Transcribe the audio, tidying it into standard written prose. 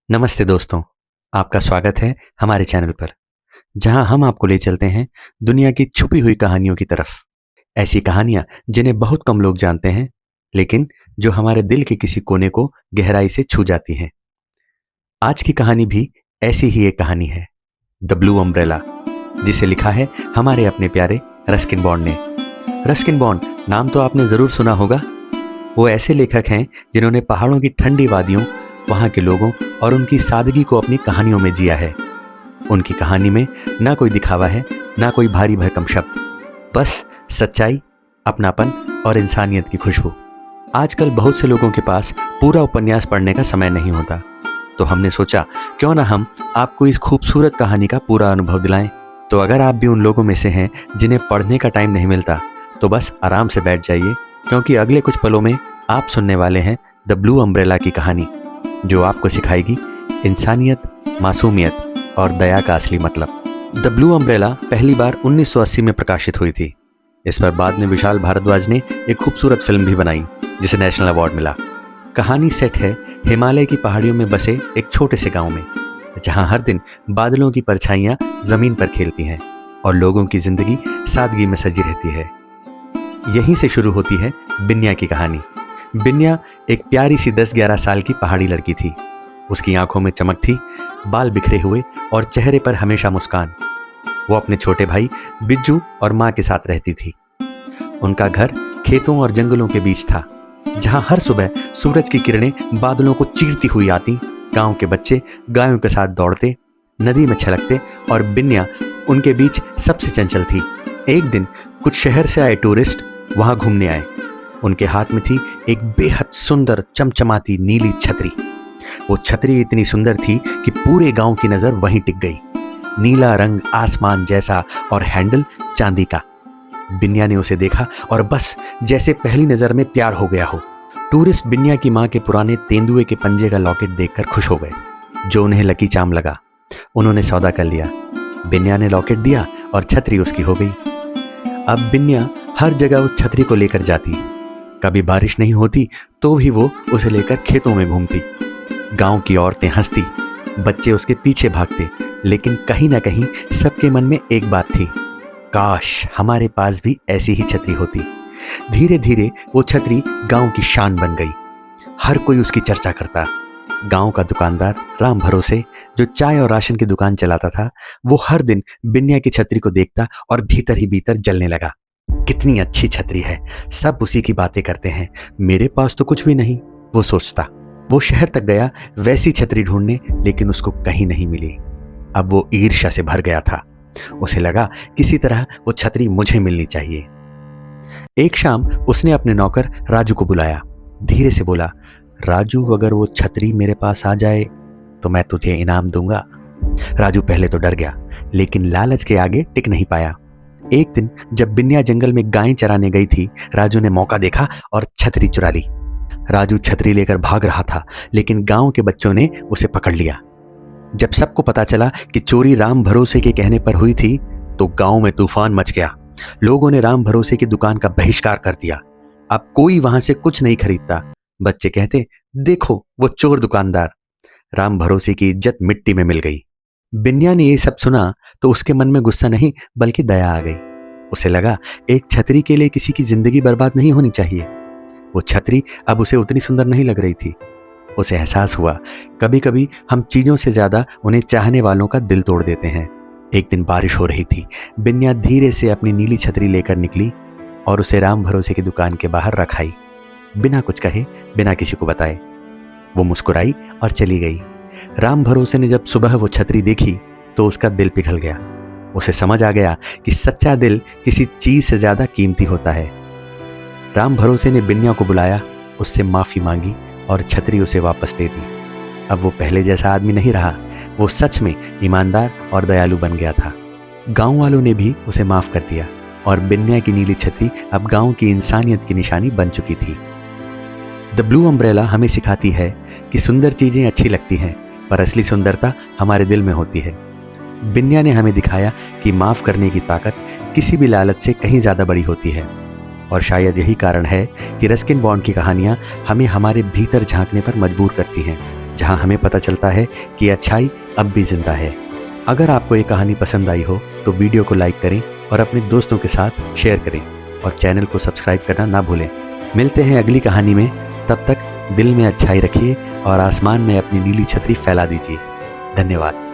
नमस्ते दोस्तों, आपका स्वागत है हमारे चैनल पर, जहां हम आपको ले चलते हैं दुनिया की छुपी हुई कहानियों की तरफ। ऐसी कहानियां जिन्हें बहुत कम लोग जानते हैं, लेकिन जो हमारे दिल के किसी कोने को गहराई से छू जाती हैं। आज की कहानी भी ऐसी ही एक कहानी है, द ब्लू अम्ब्रेला, जिसे लिखा है हमारे अपने प्यारे रस्किन बॉन्ड ने। रस्किन बॉन्ड नाम तो आपने ज़रूर सुना होगा। वो ऐसे लेखक हैं जिन्होंने पहाड़ों की ठंडी वादियों, वहाँ के लोगों और उनकी सादगी को अपनी कहानियों में जिया है। उनकी कहानी में ना कोई दिखावा है, ना कोई भारी भरकम शब्द, बस सच्चाई, अपनापन और इंसानियत की खुशबू। आजकल बहुत से लोगों के पास पूरा उपन्यास पढ़ने का समय नहीं होता, तो हमने सोचा क्यों ना हम आपको इस खूबसूरत कहानी का पूरा अनुभव दिलाएं। तो अगर आप भी उन लोगों में से हैं जिन्हें पढ़ने का टाइम नहीं मिलता, तो बस आराम से बैठ जाइए, क्योंकि अगले कुछ पलों में आप सुनने वाले हैं द ब्लू अम्ब्रेला की कहानी, जो आपको सिखाएगी इंसानियत, मासूमियत और दया का असली मतलब। द ब्लू अम्ब्रेला पहली बार 1980 में प्रकाशित हुई थी। इस पर बाद में विशाल भारद्वाज ने एक खूबसूरत फिल्म भी बनाई, जिसे नेशनल अवार्ड मिला। कहानी सेट है हिमालय की पहाड़ियों में बसे एक छोटे से गांव में, जहां हर दिन बादलों की परछाइयां जमीन पर खेलती हैं और लोगों की जिंदगी सादगी में सजी रहती है। यहीं से शुरू होती है बिन्या की कहानी। बिन्या एक प्यारी सी 10-11 साल की पहाड़ी लड़की थी। उसकी आंखों में चमक थी, बाल बिखरे हुए और चेहरे पर हमेशा मुस्कान। वो अपने छोटे भाई बिज्जू और माँ के साथ रहती थी। उनका घर खेतों और जंगलों के बीच था, जहां हर सुबह सूरज की किरणें बादलों को चीरती हुई आती। गांव के बच्चे गायों के साथ दौड़ते, नदी में छलकते और बिन्या उनके बीच सबसे चंचल थी। एक दिन कुछ शहर से आए टूरिस्ट वहां घूमने आए। उनके हाथ में थी एक बेहद सुंदर चमचमाती नीली छतरी। वो छतरी इतनी सुंदर थी कि पूरे गांव की नजर वहीं टिक गई। नीला रंग आसमान जैसा और हैंडल चांदी का। बिन्या ने उसे देखा और बस जैसे पहली नजर में प्यार हो गया हो। टूरिस्ट बिन्या की माँ के पुराने तेंदुए के पंजे का लॉकेट देखकर खुश हो गए, जो उन्हें लकी चार्म लगा। उन्होंने सौदा कर लिया। बिन्या ने लॉकेट दिया और छतरी उसकी हो गई। अब बिन्या हर जगह उस छतरी को लेकर जाती। कभी बारिश नहीं होती तो भी वो उसे लेकर खेतों में घूमती। गांव की औरतें हंसती, बच्चे उसके पीछे भागते, लेकिन कहीं ना कहीं सबके मन में एक बात थी, काश हमारे पास भी ऐसी ही छतरी होती। धीरे धीरे वो छतरी गांव की शान बन गई। हर कोई उसकी चर्चा करता। गांव का दुकानदार राम भरोसे, जो चाय और राशन की दुकान चलाता था, वो हर दिन बिन्या की छतरी को देखता और भीतर ही भीतर जलने लगा। कितनी अच्छी छतरी है, सब उसी की बातें करते हैं, मेरे पास तो कुछ भी नहीं, वो सोचता। वो शहर तक गया वैसी छतरी ढूंढने, लेकिन उसको कहीं नहीं मिली। अब वो ईर्ष्या से भर गया था। उसे लगा किसी तरह वो छतरी मुझे मिलनी चाहिए। एक शाम उसने अपने नौकर राजू को बुलाया। धीरे से बोला, राजू, अगर वो छतरी मेरे पास आ जाए तो मैं तुझे इनाम दूंगा। राजू पहले तो डर गया, लेकिन लालच के आगे टिक नहीं पाया। एक दिन जब बिन्या जंगल में गायें चराने गई थी, राजू ने मौका देखा और छतरी चुरा ली। राजू छतरी लेकर भाग रहा था, लेकिन गांव के बच्चों ने उसे पकड़ लिया। जब सबको पता चला कि चोरी राम भरोसे के कहने पर हुई थी, तो गांव में तूफान मच गया। लोगों ने राम भरोसे की दुकान का बहिष्कार कर दिया। अब कोई वहां से कुछ नहीं खरीदता। बच्चे कहते, देखो वो चोर दुकानदार। राम भरोसे की इज्जत मिट्टी में मिल गई। बिन्या ने ये सब सुना तो उसके मन में गुस्सा नहीं बल्कि दया आ गई। उसे लगा एक छतरी के लिए किसी की जिंदगी बर्बाद नहीं होनी चाहिए। वो छतरी अब उसे उतनी सुंदर नहीं लग रही थी। उसे एहसास हुआ, कभी कभी हम चीजों से ज्यादा उन्हें चाहने वालों का दिल तोड़ देते हैं। एक दिन बारिश हो रही थी। बिन्या धीरे से अपनी नीली छतरी लेकर निकली और उसे राम भरोसे की दुकान के बाहर रखाई, बिना कुछ कहे, बिना किसी को बताए। वो मुस्कुराई और चली गई। राम भरोसे ने जब सुबह वो छतरी देखी तो उसका दिल पिघल गया। उसे समझ आ गया कि सच्चा दिल किसी चीज से ज्यादा कीमती होता है। राम भरोसे ने बिन्या को बुलाया, उससे माफी मांगी और छतरी उसे वापस दे दी। अब वो पहले जैसा आदमी नहीं रहा। वो सच में ईमानदार और दयालु बन गया था। गांव वालों ने भी उसे माफ कर दिया और बिन्या की नीली छतरी अब गांव की इंसानियत की निशानी बन चुकी थी। द ब्लू अम्ब्रेला हमें सिखाती है कि सुंदर चीजें अच्छी लगती हैं, पर असली सुंदरता हमारे दिल में होती है। बिन्या ने हमें दिखाया कि माफ करने की ताकत किसी भी लालच से कहीं ज्यादा बड़ी होती है। और शायद यही कारण है कि रस्किन बॉन्ड की कहानियां हमें हमारे भीतर झांकने पर मजबूर करती हैं। जहां हमें पता चलता है कि अच्छाई अब भी जिंदा है। अगर आपको ये कहानी पसंद आई हो तो वीडियो को लाइक करें और अपने दोस्तों के साथ शेयर करें और चैनल को सब्सक्राइब करना ना भूलें। मिलते हैं अगली कहानी में, तब तक दिल में अच्छाई रखिए और आसमान में अपनी नीली छतरी फैला दीजिए। धन्यवाद।